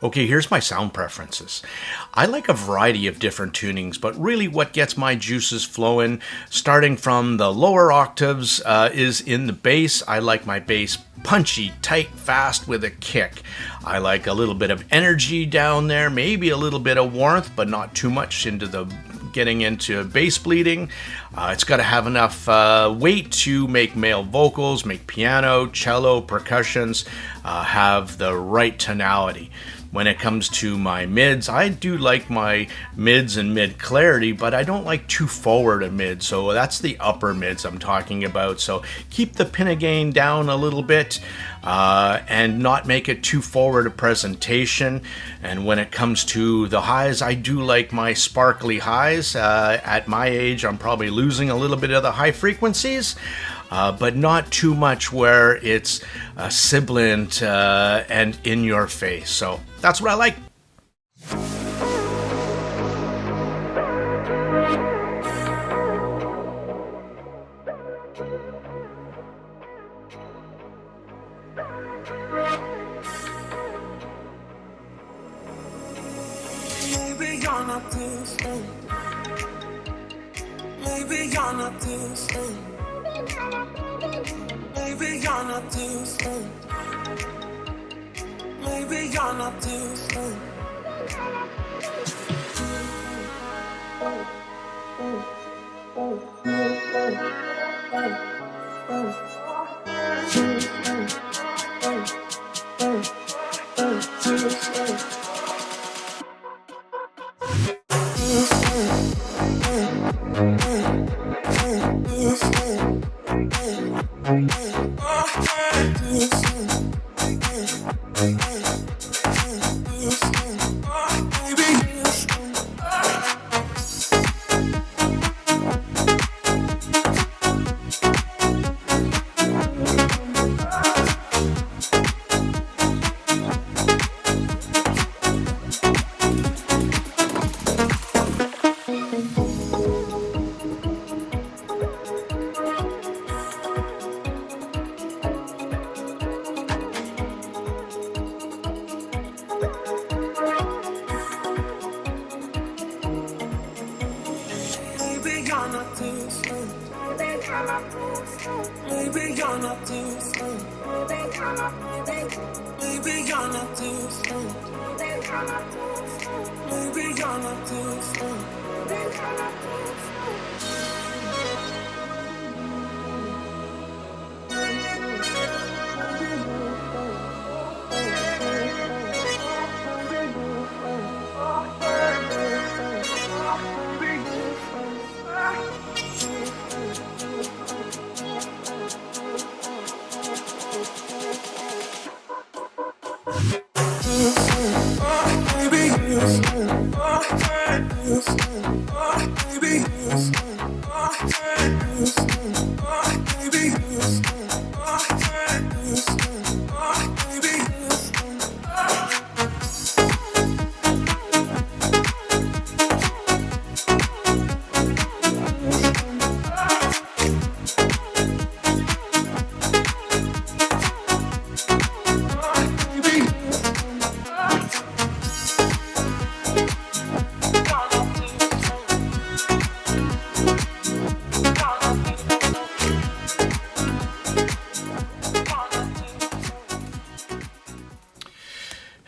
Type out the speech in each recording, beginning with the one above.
Okay, here's my sound preferences. I like a variety of different tunings, but really what gets my juices flowing, starting from the lower octaves, is in the bass. I like my bass punchy, tight, fast with a kick. I like a little bit of energy down there, maybe a little bit of warmth, but not too much into the getting into bass bleeding. It's got to have enough weight to make male vocals, make piano, cello, percussions, have the right tonality. When it comes to my mids, I do like my mids and mid clarity, but I don't like too forward a mid, so that's the upper mids I'm talking about. So keep the pinna gain down a little bit and not make it too forward a presentation. And when it comes to the highs, I do like my sparkly highs. At my age, I'm probably losing a little bit of the high frequencies. But not too much where it's sibilant and in your face. So that's what I like. Maybe you're not too soon. Maybe you're not too soon. Maybe you're not too soon. Maybe you're not too soon. Maybe you're not too soon. Maybe you're not too soon. Maybe you're not too soon.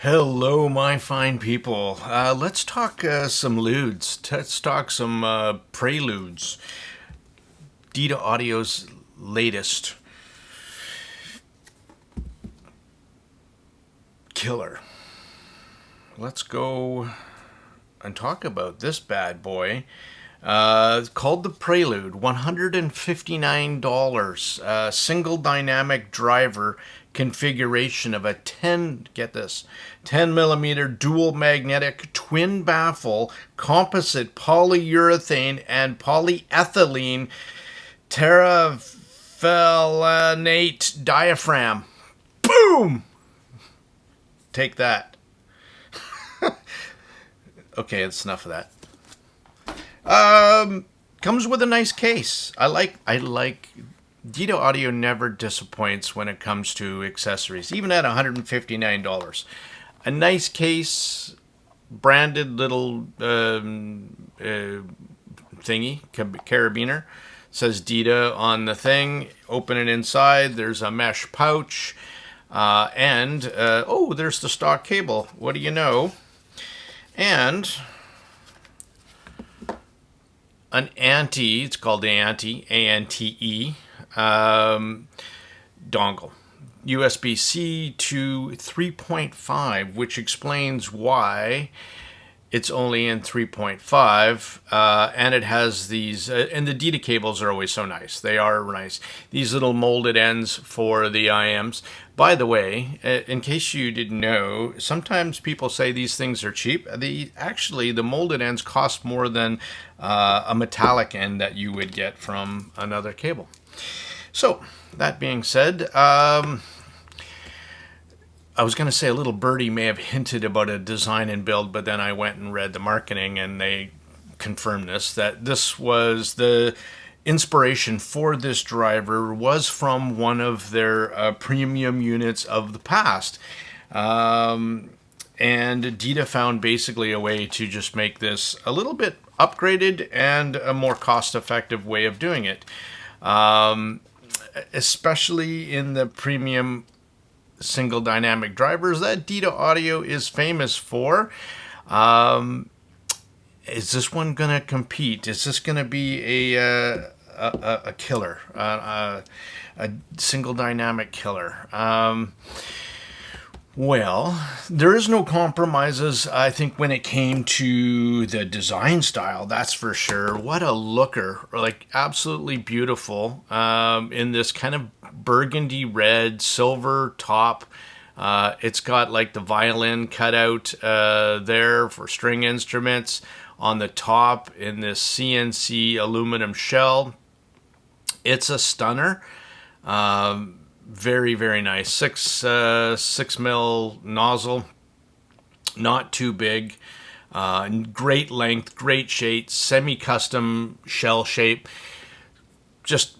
Hello, my fine people. Let's talk some ludes. Let's talk some preludes. Dita Audio's latest killer. Let's go and talk about this bad boy. It's called the Prelude, $159. Single dynamic driver configuration of a 10 millimeter dual magnetic twin baffle composite polyurethane and polyethylene terephthalate diaphragm. Boom! Take that. Okay, that's enough of that. Comes with a nice case. I like Dita Audio never disappoints when it comes to accessories, even at $159. a nice case, branded little thingy, carabiner. Says Dita on the thing. Open it inside. There's a mesh pouch. Oh, there's the stock cable. What do you know? And an ANTE, it's called the ANTE, ANTE, dongle. USB-C to 3.5, which explains why it's only in 3.5, and it has these, and the Dita cables are always so nice. They are nice. These little molded ends for the IEMs. By the way, in case you didn't know, sometimes people say these things are cheap. Actually, the molded ends cost more than a metallic end that you would get from another cable. So, that being said, I was going to say a little birdie may have hinted about a design and build, but then I went and read the marketing and they confirmed this, that this was the inspiration for this driver was from one of their premium units of the past. And Dita found basically a way to just make this a little bit upgraded and a more cost-effective way of doing it. Especially in the premium single dynamic drivers that Dita Audio is famous for. Is this one gonna compete? Is this gonna be a killer, a single dynamic killer? Well, there is no compromises, I think, when it came to the design style, that's for sure. What a looker, like absolutely beautiful, in this kind of burgundy red, silver top. It's got like the violin cut out there for string instruments on the top in this CNC aluminum shell. It's a stunner. Very, very nice. 6 mil nozzle, not too big. Great length, great shape, semi-custom shell shape. Just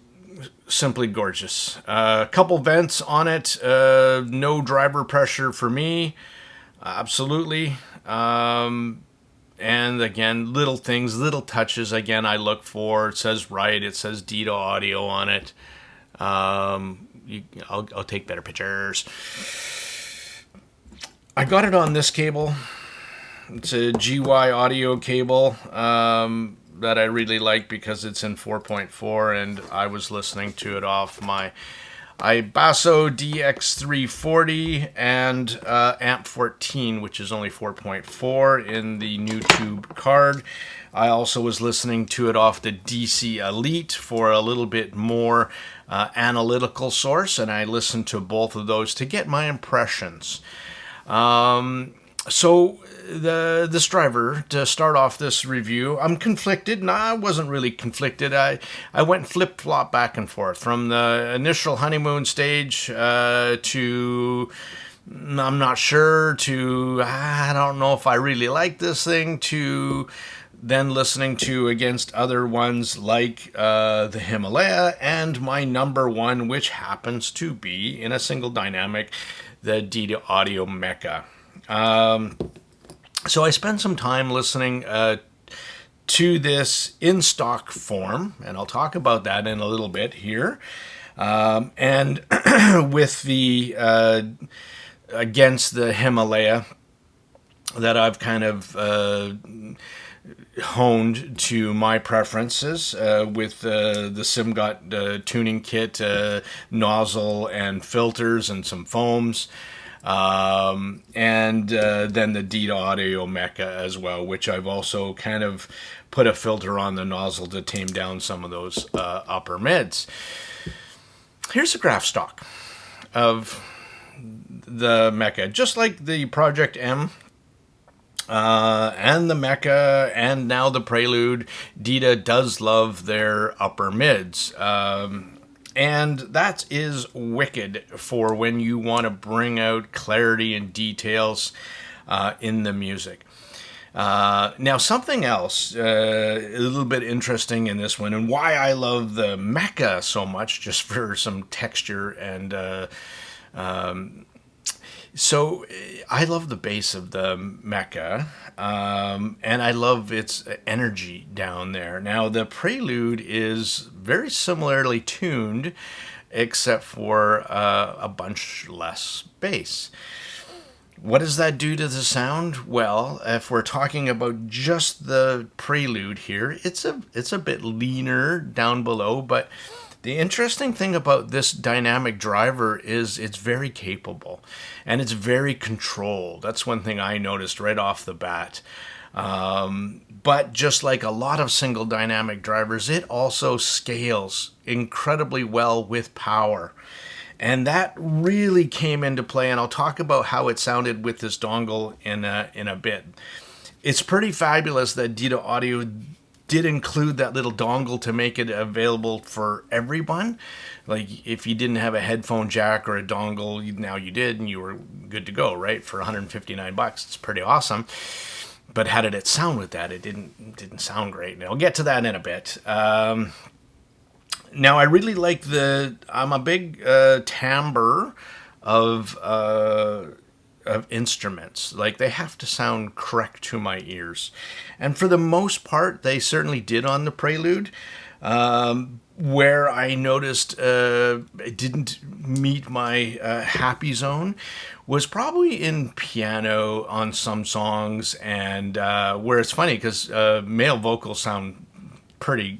simply gorgeous. A couple vents on it. No driver pressure for me. Absolutely. And again, little things, little touches. Again, I look for. It says right. It says Dita Audio on it. I'll take better pictures. I got it on this cable. It's a GY audio cable that I really like because it's in 4.4, and I was listening to it off my iBasso DX340 and AMP14, which is only 4.4 in the new tube card. I also was listening to it off the DC Elite for a little bit more analytical source, and I listened to both of those to get my impressions. So this driver, to start off this review, I'm conflicted. No, I wasn't really conflicted. I went flip-flop back and forth from the initial honeymoon stage to I'm not sure to I don't know if I really like this thing to then listening to against other ones like the Himalaya and my number one, which happens to be in a single dynamic, the Dita Audio MECHA. So I spent some time listening to this in stock form, and I'll talk about that in a little bit here. And with the against the Himalaya that I've kind of honed to my preferences with the SimGot tuning kit, nozzle and filters and some foams. And then the Dita Audio MECHA as well, which I've also kind of put a filter on the nozzle to tame down some of those upper mids. Here's a graph stock of the MECHA, just like the Project M and the MECHA and now the Prelude. Dita does love their upper mids. And that is wicked for when you want to bring out clarity and details in the music. Now, something else a little bit interesting in this one, and why I love the MECHA so much, just for some texture and So I love the bass of the Mecha, and I love its energy down there. Now the Prelude is very similarly tuned, except for a bunch less bass. What does that do to the sound? Well, if we're talking about just the Prelude here, it's a bit leaner down below, but the interesting thing about this dynamic driver is it's very capable and it's very controlled. That's one thing I noticed right off the bat. But just like a lot of single dynamic drivers, it also scales incredibly well with power. And that really came into play, and I'll talk about how it sounded with this dongle in a bit. It's pretty fabulous that Dita Audio did include that little dongle to make it available for everyone. Like if you didn't have a headphone jack or a dongle, now you did, and you were good to go, right? For $159, it's pretty awesome. But how did it sound with that? It didn't sound great. And I'll get to that in a bit. Now I really like I'm a big timbre of instruments. Like they have to sound correct to my ears, and for the most part, they certainly did on the Prelude. Where I noticed it didn't meet my happy zone was probably in piano on some songs, and where it's funny because male vocals sound pretty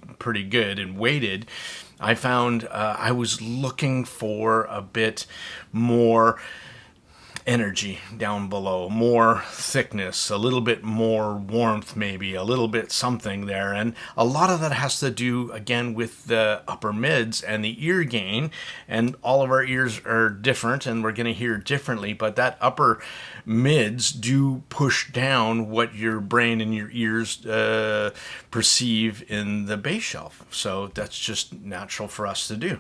good and weighted. I found I was looking for a bit more energy down below, more thickness, a little bit more warmth, maybe a little bit something there. And a lot of that has to do again with the upper mids and the ear gain, and all of our ears are different and we're going to hear differently, but that upper mids do push down what your brain and your ears perceive in the bass shelf. So that's just natural for us to do.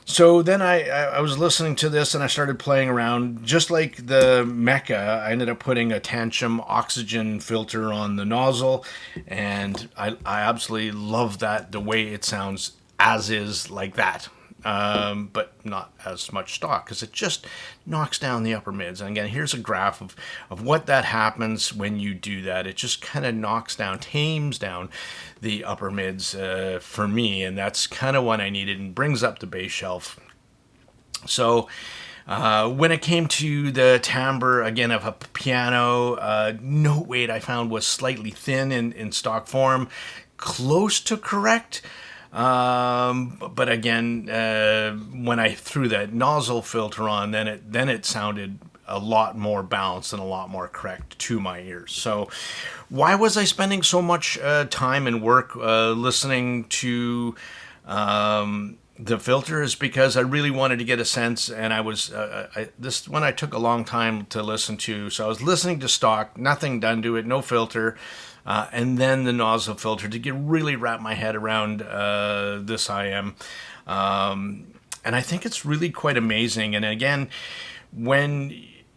So then I was listening to this and I started playing around. Just like the Mecha, I ended up putting a Tantrum oxygen filter on the nozzle, and I absolutely love that, the way it sounds as is like that. But not as much stock, because it just knocks down the upper mids. And again, here's a graph of what that happens when you do that. It just kind of knocks down, tames down the upper mids for me, and that's kind of what I needed, and brings up the bass shelf. So when it came to the timbre, again, of a piano, note weight I found was slightly thin in stock form, close to correct. But again, when I threw that nozzle filter on, then it sounded a lot more balanced and a lot more correct to my ears. So why was I spending so much time and work listening to the filter? Is because I really wanted to get a sense, and I was this one I took a long time to listen to. So I was listening to stock, nothing done to it, no filter. And then the nozzle filter to really wrap my head around this IM. And I think it's really quite amazing. And again,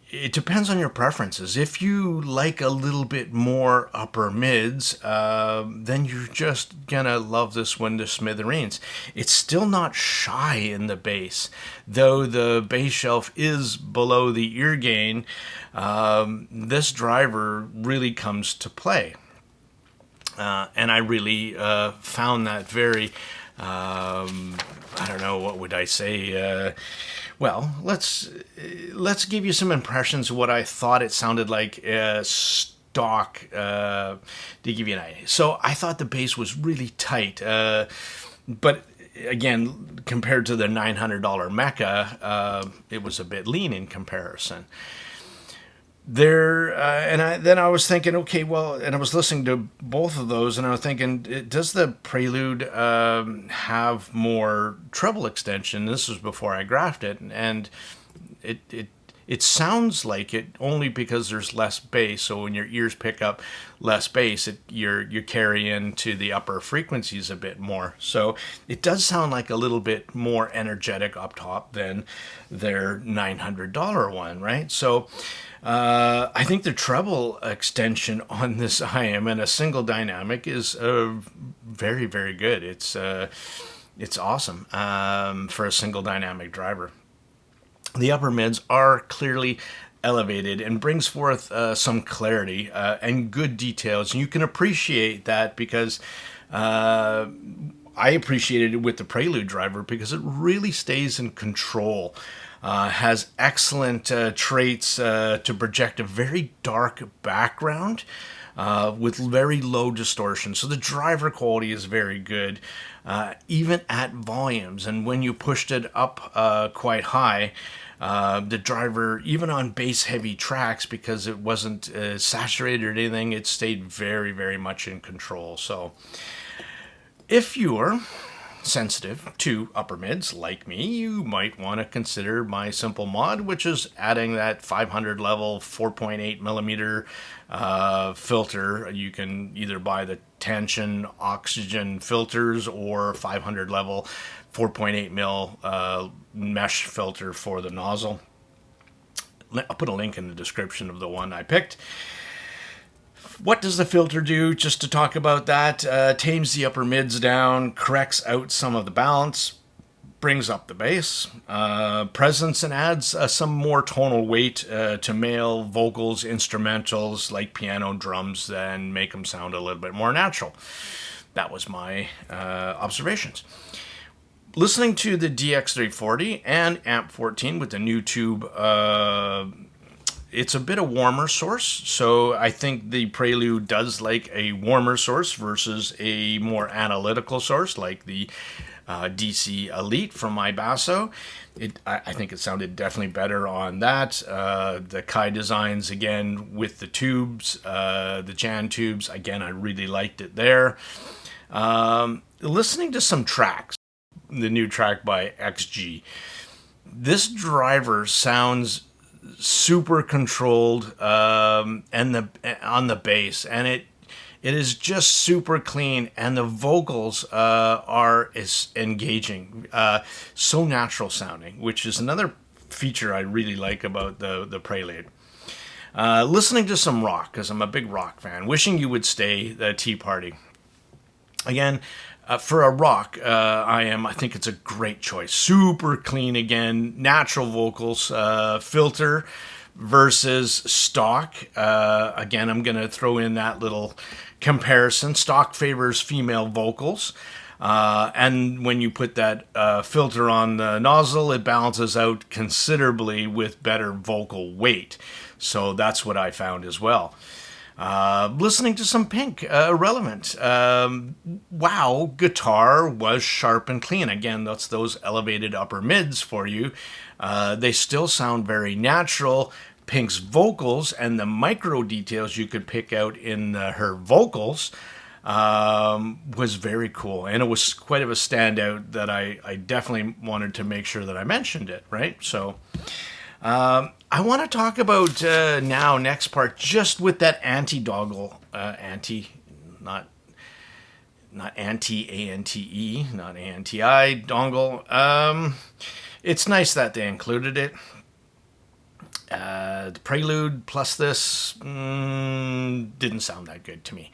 it depends on your preferences. If you like a little bit more upper mids, then you're just gonna love this one to smithereens. It's still not shy in the bass, though the bass shelf is below the ear gain. This driver really comes to play. And I really found that very, I don't know, what would I say? Well, let's give you some impressions of what I thought it sounded like stock to give you an idea. So I thought the bass was really tight, but again, compared to the $900 Mecha, it was a bit lean in comparison. Then I was thinking, okay, well, and I was listening to both of those, and I was thinking, does the Prelude have more treble extension? This was before I graphed it, and it sounds like it only because there's less bass. So when your ears pick up less bass, you carry into the upper frequencies a bit more. So it does sound like a little bit more energetic up top than their $900 one, right? So I think the treble extension on this IM and a single dynamic is very, very good. It's awesome for a single dynamic driver. The upper mids are clearly elevated and brings forth some clarity and good details. And you can appreciate that because I appreciated it with the Prelude driver because it really stays in control. Has excellent traits to project a very dark background with very low distortion. So the driver quality is very good, even at volumes. And when you pushed it up quite high, the driver, even on bass heavy tracks, because it wasn't saturated or anything, it stayed very, very much in control. So if you're sensitive to upper mids like me, you might want to consider my simple mod, which is adding that 500 level 4.8 millimeter filter. You can either buy the tension oxygen filters or 500 level 4.8 mil mesh filter for the nozzle. I'll put a link in the description of the one I picked. What does the filter do? Just to talk about that, tames the upper mids down, corrects out some of the balance, brings up the bass, presence, and adds some more tonal weight to male vocals, instrumentals like piano, drums, and make them sound a little bit more natural. That was my observations. Listening to the DX340 and Amp 14 with the new tube, it's a bit of warmer source, so I think the Prelude does like a warmer source versus a more analytical source like the DC Elite from my basso. I think it sounded definitely better on that. The Kai designs, again, with the tubes, the Jan tubes, again, I really liked it there. Listening to some tracks, the new track by XG, this driver sounds super controlled and on the bass, and it is just super clean, and the vocals are engaging, so natural sounding, which is another feature I really like about the Prelude. Listening to some rock, because I'm a big rock fan. Wishing You Would Stay, the Tea Party. Again, for a rock, I think it's a great choice. Super clean again, natural vocals, filter versus stock. Again, I'm going to throw in that little comparison. Stock favors female vocals. And when you put that filter on the nozzle, it balances out considerably with better vocal weight. So that's what I found as well. Listening to some Pink, Irrelevant. Wow, guitar was sharp and clean. Again, that's those elevated upper mids for you. They still sound very natural. Pink's vocals and the micro details you could pick out in her vocals was very cool. And it was quite of a standout that I definitely wanted to make sure that I mentioned it, right? So I want to talk about now, next part, just with that ANTE dongle, not ANTE, A-N-T-E, not A-N-T-I dongle. It's nice that they included it. The Prelude plus this didn't sound that good to me.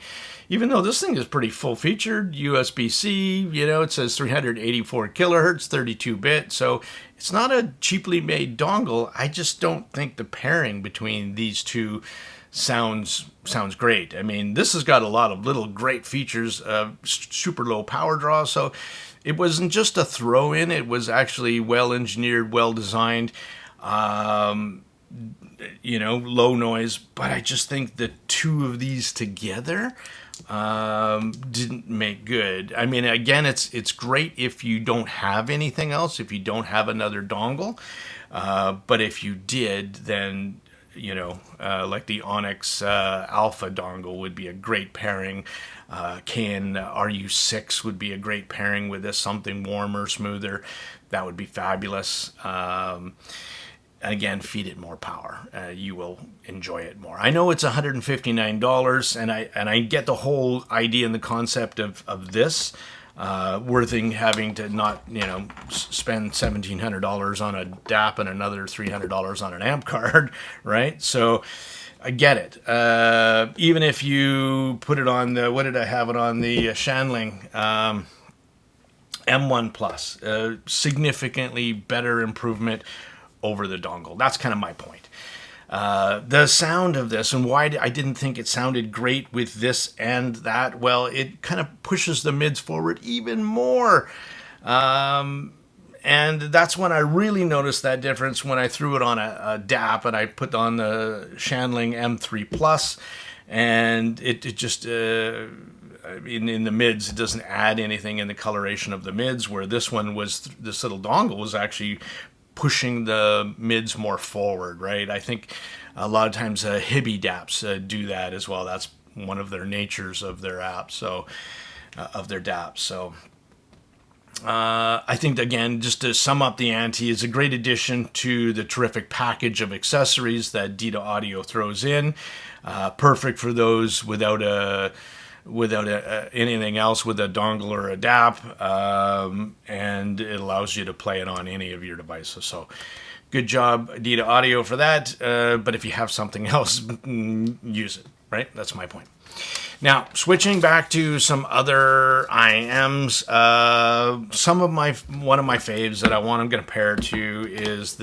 Even though this thing is pretty full-featured, USB-C, it says 384 kilohertz, 32-bit, so it's not a cheaply made dongle. I just don't think the pairing between these two sounds great. I mean, this has got a lot of little great features, super low power draw, so it wasn't just a throw-in. It was actually well-engineered, well-designed, low noise, but I just think the two of these together didn't make good. I mean, again, it's great if you don't have anything else, if you don't have another dongle, but if you did, then like the Onyx Alpha dongle would be a great pairing. KN RU6 would be a great pairing with this, something warmer, smoother. That would be fabulous. Again, feed it more power. You will enjoy it more. I know it's $159, and I get the whole idea and the concept of this worthing having to not spend $1,700 on a DAP and another $300 on an amp card, right? So I get it. Even if you put it on the, what did I have it on, the Shanling M1 Plus, significantly better improvement over the dongle. That's kind of my point. The sound of this and why I didn't think it sounded great with this and that, well, it kind of pushes the mids forward even more. And that's when I really noticed that difference when I threw it on a DAP and I put on the Shanling M3 Plus, and it just in the mids, it doesn't add anything in the coloration of the mids, where this little dongle was actually pushing the mids more forward, right? I think a lot of times Hibi DAPs do that as well. That's one of their natures of their apps, so of their DAPs. So I think, again, just to sum up, the ANTE is a great addition to the terrific package of accessories that Dita Audio throws in. Perfect for those without anything else, with a dongle or a DAP, and it allows you to play it on any of your devices. So good job, Dita Audio, for that. But if you have something else, use it, right? That's my point. Now, switching back to some other IEMs, one of my faves that I'm going to pair to is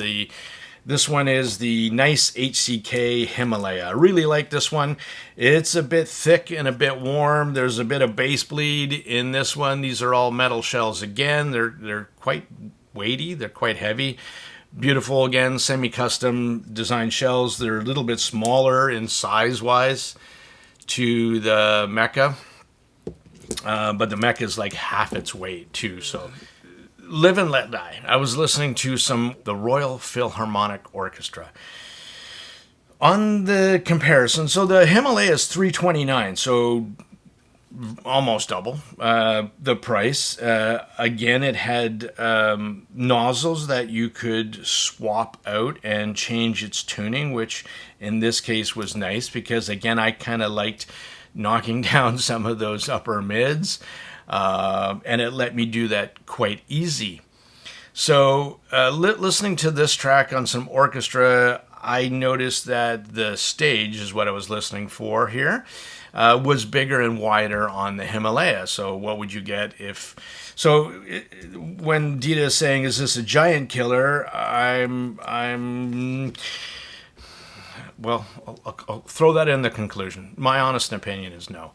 this one is the NiceHCK Himalaya. I really like this one. It's a bit thick and a bit warm. There's a bit of bass bleed in this one. These are all metal shells again. They're quite weighty. They're quite heavy. Beautiful, again, semi-custom design shells. They're a little bit smaller in size-wise to the MECHA, but the MECHA is like half its weight too. So Live and Let Die. I was listening to the Royal Philharmonic Orchestra. On the comparison, so the Himalaya is $329, so almost double the price. Again, it had nozzles that you could swap out and change its tuning, which in this case was nice because, again, I kind of liked knocking down some of those upper mids, and it let me do that quite easy. So listening to this track on some orchestra, I noticed that the stage is what I was listening for here. Was bigger and wider on the Himalaya. So what would you get if... So when Dita is saying, is this a giant killer? Well, I'll throw that in the conclusion. My honest opinion is no.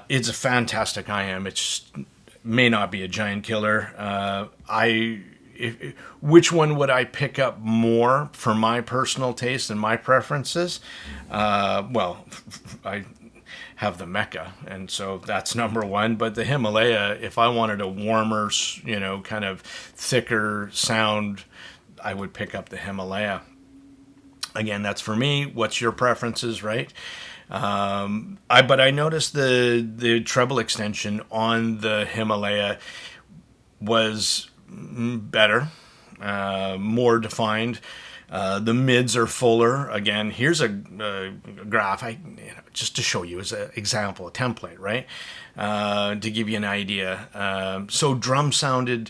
It's a fantastic IEM. It just may not be a giant killer. Which one would I pick up more for my personal taste and my preferences? Well, I have the MECHA, and so that's number one. But the Himalaya, if I wanted a warmer, kind of thicker sound, I would pick up the Himalaya. Again, that's for me. What's your preferences, right? But I noticed the treble extension on the Himalaya was better, more defined. The mids are fuller. Again, here's a graph, just to show you as an example, a template, right? To give you an idea. So drum sounded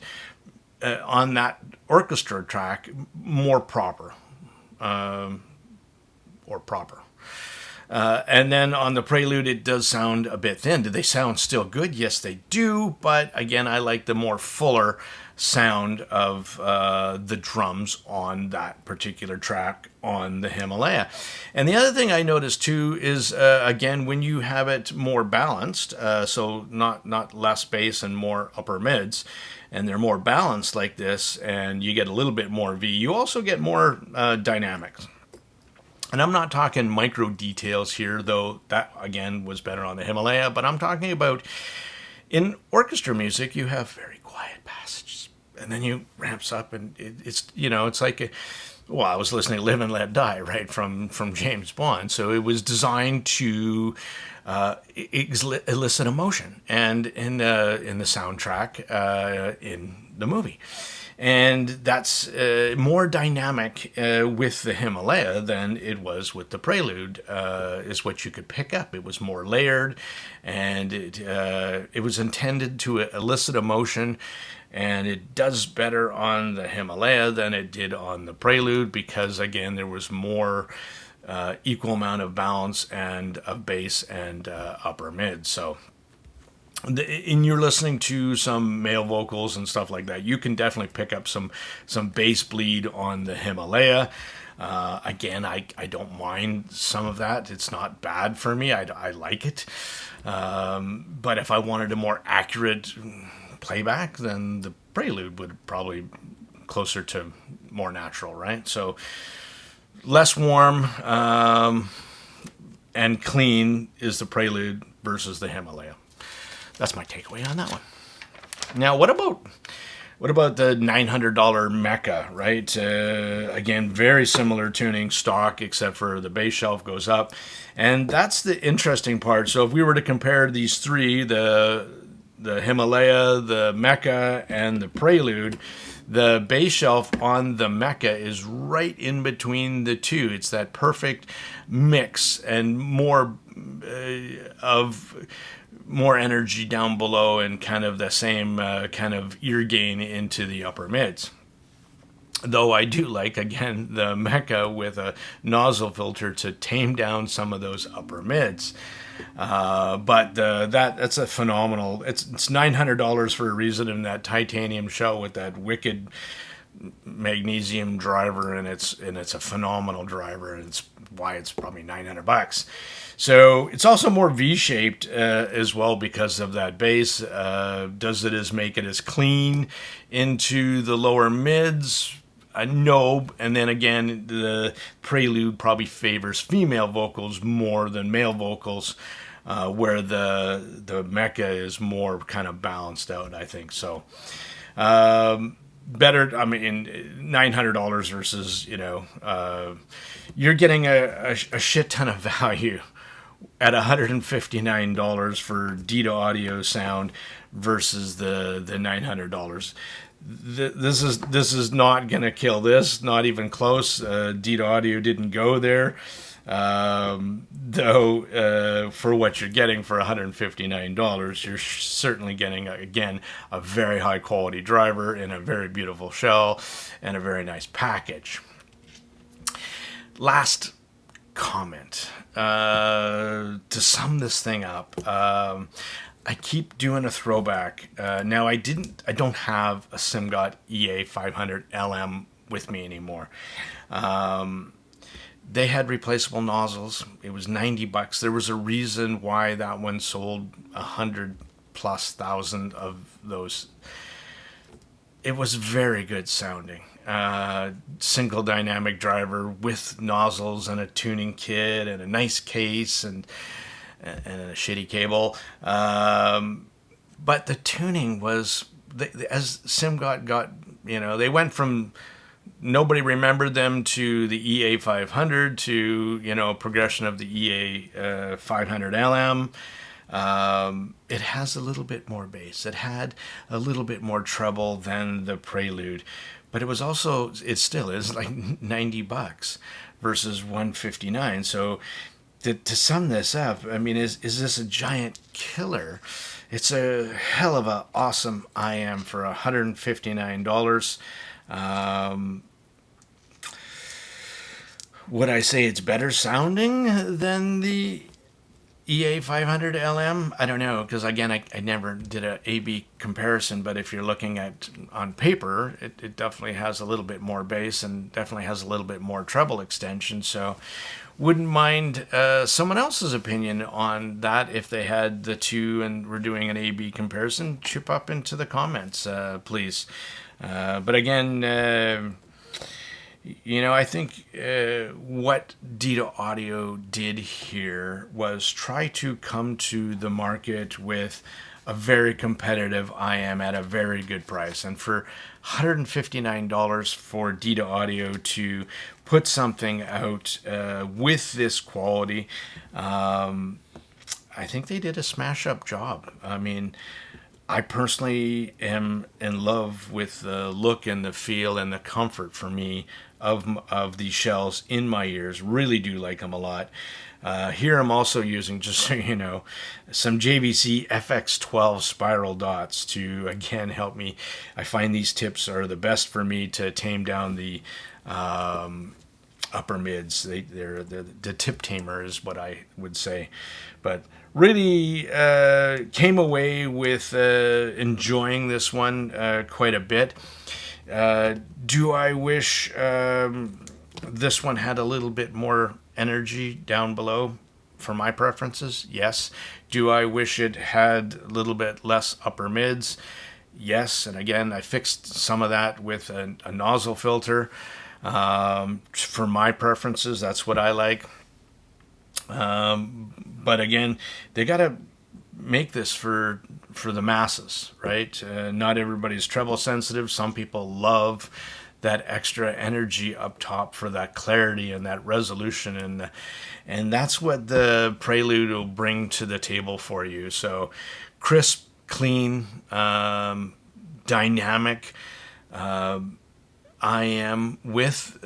on that orchestra track more proper, or proper. And then on the Prelude, it does sound a bit thin. Do they sound still good? Yes, they do. But again, I like the more fuller sound of the drums on that particular track on the Himalaya. And the other thing I noticed too is, again, when you have it more balanced, so not less bass and more upper mids, and they're more balanced like this, and you get a little bit more V, you also get more dynamics. And I'm not talking micro details here, though that, again, was better on the Himalaya, but I'm talking about in orchestra music, you have very quiet passages, and then you ramps up, and it's like, I was listening to Live and Let Die, right, from James Bond, so it was designed to elicit emotion, and in the soundtrack, in the movie. And that's more dynamic with the Himalaya than it was with the Prelude, is what you could pick up. It was more layered, and it was intended to elicit emotion, and it does better on the Himalaya than it did on the Prelude because, again, there was more equal amount of balance and of bass and upper mid. So and you're listening to some male vocals and stuff like that, you can definitely pick up some bass bleed on the Himalaya. Again, I don't mind some of that. It's not bad for me. I like it. But if I wanted a more accurate playback, then the Prelude would probably closer to more natural, right? So less warm and clean is the Prelude versus the Himalaya. That's my takeaway on that one. Now, what about the $900 MECHA, right? Again, very similar tuning, stock, except for the bass shelf goes up. And that's the interesting part. So if we were to compare these three, the Himalaya, the MECHA, and the Prelude, the bass shelf on the MECHA is right in between the two. It's that perfect mix and more energy down below and kind of the same kind of ear gain into the upper mids. Though I do like, again, the MECHA with a nozzle filter to tame down some of those upper mids. But that's a phenomenal. It's $900 for a reason in that titanium shell with that wicked magnesium driver, and it's a phenomenal driver, and it's why it's probably $900. So it's also more V-shaped as well because of that bass. Does it make it as clean into the lower mids? No, and then again, the Prelude probably favors female vocals more than male vocals, where the MECHA is more kind of balanced out, I think. So better, I mean, $900 versus, you're getting a shit ton of value at $159 for Dita audio sound versus the $900. This is not gonna kill this, not even close. Dita audio didn't go there, though. For what you're getting for $159, you're certainly getting again a very high quality driver in a very beautiful shell and a very nice package. Last comment to sum this thing up. I keep doing a throwback. Now I don't have a SIMGOT EA 500 LM with me anymore. They had replaceable nozzles. It was $90. There was a reason why that one sold 100,000+ of those. It was very good sounding. Single dynamic driver with nozzles and a tuning kit and a nice case and a shitty cable. But the tuning was, as SIMGOT got, they went from nobody remembered them to the EA 500 to, progression of the EA 500 LM. It has a little bit more bass. It had a little bit more treble than the Prelude. But it still is like $90 versus $159. So to sum this up, I mean, is this a giant killer? It's a hell of a awesome IM for $159. Would I say it's better sounding than the EA 500 LM? I don't know, because again, I never did a A/B comparison, but if you're looking at on paper, it definitely has a little bit more bass and definitely has a little bit more treble extension. So wouldn't mind someone else's opinion on that if they had the two and were doing an A/B comparison. Chip up into the comments, please. But again, I think what Dita Audio did here was try to come to the market with a very competitive IM at a very good price. And for $159 for Dita Audio to put something out with this quality, I think they did a smash-up job. I mean, I personally am in love with the look and the feel and the comfort for me of these shells in my ears. Really do like them a lot. Here I'm also using, just so you know, some JVC FX12 spiral dots to, again, help me. I find these tips are the best for me to tame down the upper mids. They're the tip tamer is what I would say. But really came away with enjoying this one quite a bit. Do I wish This one had a little bit more energy down below for my preferences. Yes. Do I wish it had a little bit less upper mids? Yes. And again, I fixed some of that with a nozzle filter. For my preferences, that's what I like. But again, they got to make this for the masses, right? Not everybody's treble sensitive. Some people love that extra energy up top for that clarity and that resolution, and that's what the Prelude will bring to the table for you. So crisp, clean, dynamic IEM with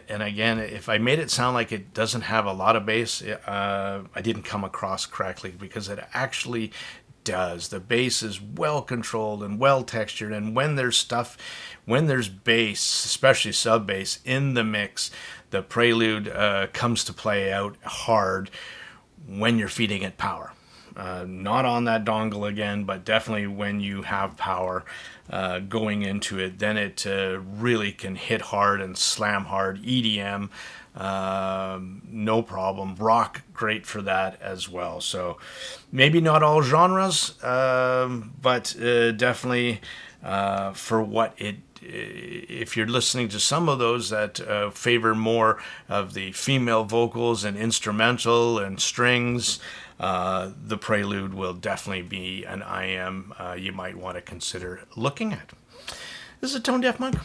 and again, if I made it sound like it doesn't have a lot of bass, I didn't come across correctly, because it actually does. The bass is well controlled and well textured, and when there's bass, especially sub bass in the mix, the Prelude comes to play out hard when you're feeding it power. Not on that dongle again, but definitely when you have power going into it, then it really can hit hard and slam hard. EDM, no problem. Rock, great for that as well. So maybe not all genres, but definitely for what it, if you're listening to some of those that favor more of the female vocals and instrumental and strings, the Prelude will definitely be an IEM you might want to consider looking at. This is a Tone Deaf Monk.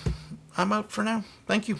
I'm out for now. Thank you.